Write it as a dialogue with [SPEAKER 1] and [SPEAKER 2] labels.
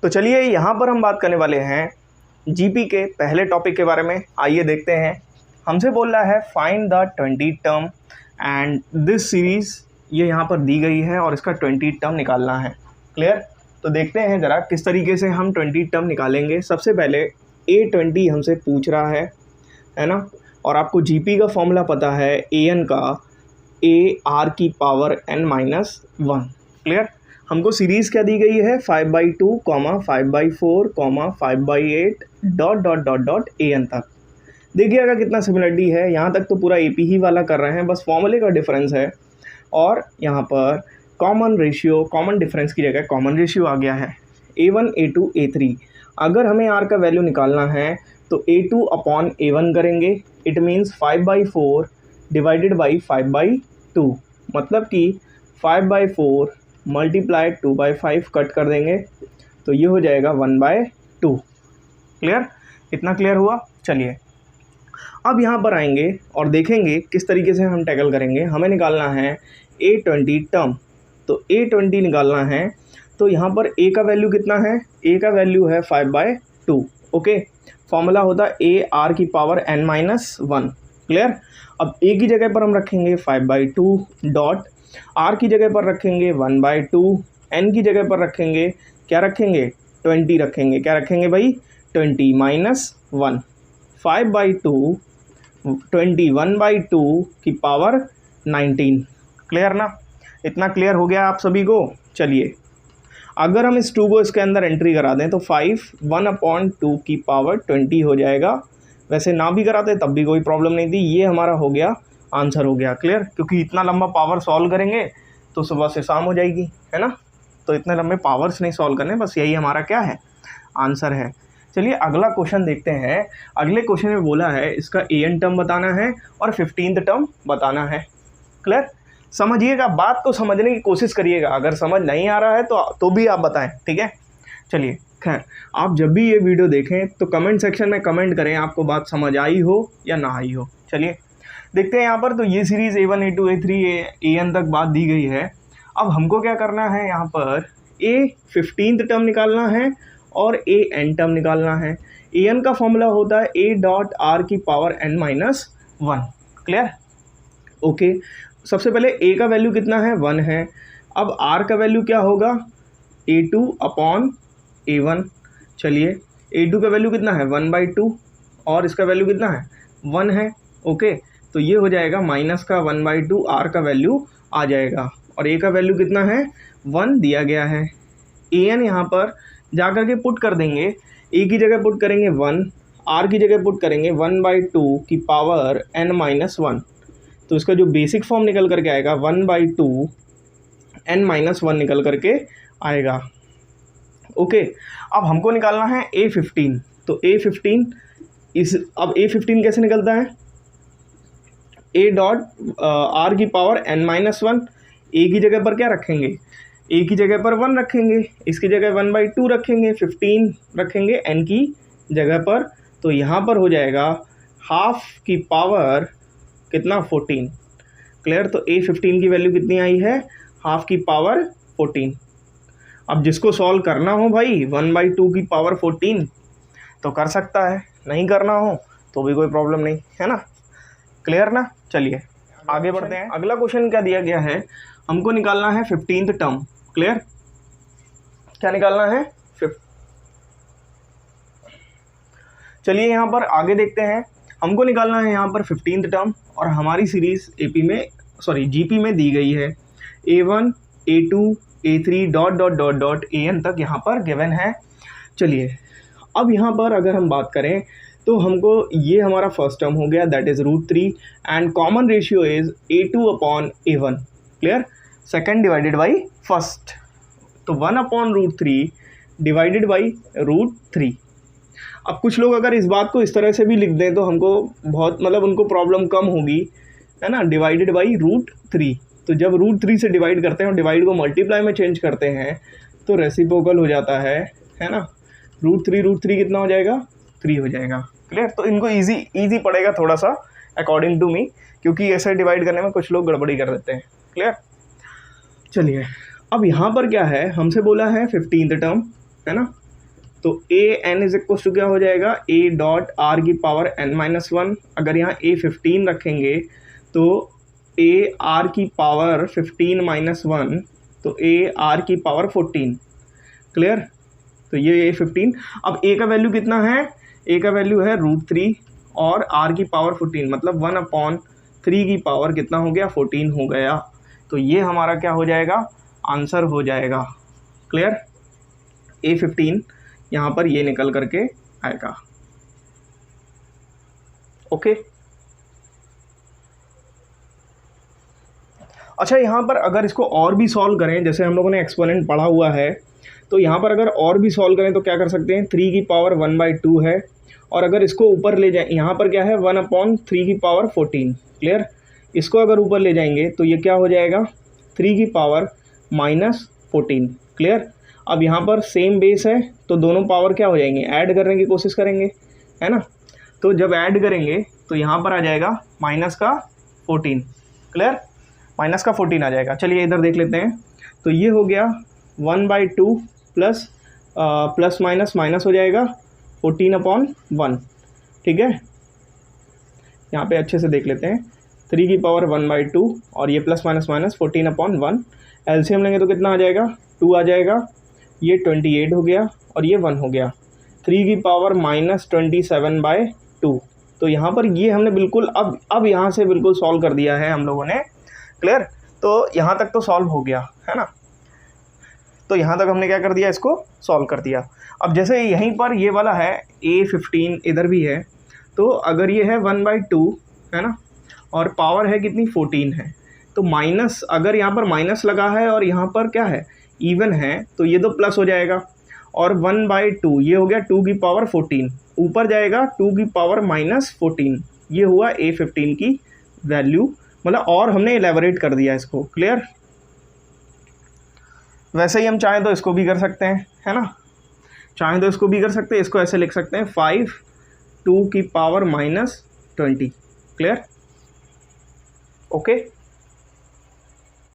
[SPEAKER 1] तो चलिए यहाँ पर हम बात करने वाले हैं जीपी के पहले टॉपिक के बारे में। आइए देखते हैं। हमसे बोल रहा है find the 20 term and this series, ये यहाँ पर दी गई है और इसका 20 टर्म निकालना है। क्लियर? तो देखते हैं ज़रा किस तरीके से हम 20 टर्म निकालेंगे। सबसे पहले A20 हमसे पूछ रहा है ना, और आपको जीपी का फॉर्मूला पता है an का AR की पावर n-1। क्लियर? हमको सीरीज़ क्या दी गई है 5/2, 5/4, 5/8 डॉट an तक। देखिएगा कितना सिमिलरिटी है। यहाँ तक तो पूरा AP ही वाला कर रहे हैं, बस फॉर्मूले का डिफरेंस है। और यहाँ पर कॉमन रेशियो, कॉमन डिफरेंस की जगह कॉमन रेशियो आ गया है A1, A2, A3। अगर हमें R का वैल्यू निकालना है तो A2/A1 करेंगे। इट मीन्स 5/4 डिवाइडेड बाई 5/2, मतलब कि 5/4 मल्टीप्लाई 2/5 कट कर देंगे तो ये हो जाएगा 1/2। क्लियर? इतना क्लियर हुआ? चलिए अब यहाँ पर आएंगे और देखेंगे किस तरीके से हम टैकल करेंगे। हमें निकालना है A20 टर्म। तो A20 निकालना है तो यहाँ पर A का वैल्यू कितना है? A का वैल्यू है 5/2। ओके, फॉर्मूला होता है AR की पावर n-1। क्लियर? अब A की जगह पर हम रखेंगे 5/2 डॉट R की जगह पर रखेंगे 1/2, N की जगह पर रखेंगे क्या रखेंगे? 20 रखेंगे। क्या रखेंगे भाई? 20 - 1। 5/2 20 1/2 की पावर 19। क्लियर ना? इतना क्लियर हो गया आप सभी को? चलिए अगर हम इस 2 को इसके अंदर एंट्री करा दें तो 5 1/2 की पावर 20 हो जाएगा। वैसे ना भी कराते तब भी कोई प्रॉब्लम नहीं थी। ये हमारा हो गया, आंसर हो गया। क्लियर? क्योंकि इतना लंबा पावर सॉल्व करेंगे तो सुबह से शाम हो जाएगी, है ना। तो इतने लंबे पावर्स नहीं सॉल्व करने, बस यही हमारा क्या है, आंसर है। चलिए अगला क्वेश्चन देखते हैं। अगले क्वेश्चन में बोला है इसका an टर्म बताना है और 15th टर्म बताना है। क्लियर? समझिएगा, बात को समझने की कोशिश करिएगा। अगर समझ नहीं आ रहा है तो भी आप बताएं, ठीक है। चलिए खैर, आप जब भी ये वीडियो देखें तो कमेंट सेक्शन में कमेंट करें आपको बात समझ आई हो या ना आई हो। चलिए देखते हैं यहाँ पर। तो ये series A1, A2, A3, AN तक बात दी गई है। अब हमको क्या करना है, यहाँ पर A15th टर्म निकालना है और AN टर्म निकालना है। AN का फॉर्मूला होता है A.R की पावर n-1। क्लियर? ओके, सबसे पहले A का वैल्यू कितना है? 1 है। अब R का वैल्यू क्या होगा? A2/A1। चलिए A2 का वैल्यू कितना है? 1/2 और इसका वैल्यू कितना है? 1 है। ओके, तो ये हो जाएगा माइनस का 1/2, R का वैल्यू आ जाएगा और A का वैल्यू कितना है? 1 दिया गया है। AN यहाँ पर जा कर के पुट कर देंगे। A की जगह पुट करेंगे 1, R की जगह पुट करेंगे 1/2 की पावर n-1। तो इसका जो बेसिक फॉर्म निकल करके आएगा 1/2 n-1 निकल करके आएगा। ओके, अब हमको निकालना है A15। तो A15 अब A15 कैसे निकलता है? A.R की पावर n-1। A की जगह पर क्या रखेंगे? A की जगह पर 1 रखेंगे, इसकी जगह 1/2 रखेंगे, 15 रखेंगे N की जगह पर। तो यहाँ पर हो जाएगा हाफ की पावर कितना? 14। क्लियर? तो A15 की वैल्यू कितनी आई है? हाफ की पावर 14। अब जिसको सॉल्व करना हो भाई 1/2 की पावर 14 तो कर सकता है, नहीं करना हो तो भी कोई प्रॉब्लम नहीं, है ना। क्लियर ना? चलिए आगे बढ़ते हैं। अगला क्वेश्चन क्या दिया गया है, हमको निकालना है 15th टर्म। क्लियर? क्या निकालना है? चलिए यहाँ पर आगे देखते हैं। हमको निकालना है यहाँ पर 15th टर्म और हमारी सीरीज़ जीपी में दी गई है A1, A2, A3 dot AN तक यहाँ पर गिवन है। चलिए अब यहाँ पर अगर हम बात करें तो हमको ये हमारा फर्स्ट टर्म हो गया, that is √3 and common ratio is A2/A1। Clear? Second divided by first, तो 1/√3 डिवाइडेड बाई √3। अब कुछ लोग अगर इस बात को इस तरह से भी लिख दें तो हमको बहुत उनको प्रॉब्लम कम होगी, है ना। डिवाइडेड बाई √3, तो जब √3 से डिवाइड करते हैं और डिवाइड को मल्टीप्लाई में चेंज करते हैं तो रेसिप्रोकल हो जाता है ना। √3 कितना हो जाएगा? 3 हो जाएगा। क्लियर? तो इनको ईजी पड़ेगा थोड़ा सा अकॉर्डिंग टू मी, क्योंकि ऐसे डिवाइड करने में कुछ लोग गड़बड़ी कर देते हैं। क्लियर? चलिए अब यहाँ पर क्या है, हमसे बोला है 15th टर्म, है ना। तो A N is equal to क्या हो जाएगा, ए डॉट आर की पावर एन माइनस वन। अगर यहाँ ए 15 रखेंगे तो ए आर की पावर 15 माइनस वन, तो ए आर की पावर 14। क्लियर। तो ये ए 15। अब ए का वैल्यू कितना है, ए का वैल्यू है √3 और आर की पावर 14, मतलब 1/3 की पावर कितना हो गया, 14 हो गया। तो ये हमारा क्या हो जाएगा, आंसर हो जाएगा। क्लियर। ए 15 यहाँ पर ये निकल करके आएगा। ओके। अच्छा, यहाँ पर अगर इसको और भी सॉल्व करें, जैसे हम लोगों ने एक्सपोनेंट पढ़ा हुआ है, तो यहाँ पर अगर और भी सॉल्व करें तो क्या कर सकते हैं, 3 की पावर 1/2 है, और अगर इसको ऊपर ले जाए, यहाँ पर क्या है 1/3 की पावर 14। क्लियर। इसको अगर ऊपर ले जाएंगे तो ये क्या हो जाएगा, 3 की पावर -14। क्लियर। अब यहाँ पर सेम बेस है तो दोनों पावर क्या हो जाएंगे, ऐड करने की कोशिश करेंगे, है ना। तो जब ऐड करेंगे तो यहाँ पर आ जाएगा -14। क्लियर। -14 आ जाएगा। चलिए इधर देख लेते हैं। तो ये हो गया 1/2 प्लस प्लस माइनस माइनस हो जाएगा 14/1। ठीक है। यहाँ पे अच्छे से देख लेते हैं, 3 की पावर 1/2 और ये प्लस माइनस माइनस 14/1। एलसीएम लेंगे तो कितना आ जाएगा, 2 आ जाएगा। ये 28 हो गया और ये 1 हो गया। 3 की पावर -27/2। तो यहाँ पर ये हमने बिल्कुल अब यहाँ से बिल्कुल सॉल्व कर दिया है हम लोगों ने। क्लियर। तो यहाँ तक तो सॉल्व हो गया है ना। तो यहाँ तक हमने क्या कर दिया, इसको सॉल्व कर दिया। अब जैसे यहीं पर ये वाला है A15, इधर भी है, तो अगर ये है 1/2 है ना, और पावर है कितनी 14 है, तो माइनस, अगर यहाँ पर माइनस लगा है और यहाँ पर क्या है इवन है, तो ये तो प्लस हो जाएगा। और 1/2 ये हो गया 2 की पावर 14, ऊपर जाएगा 2 की पावर -14। ये हुआ A15 की वैल्यू, मतलब और हमने एलेबोरेट कर दिया इसको। क्लियर। वैसे ही हम चाहें तो इसको भी कर सकते हैं, है ना, चाहें तो इसको भी कर सकते हैं। इसको ऐसे लिख सकते हैं 5 2 की पावर -20। क्लियर। ओके।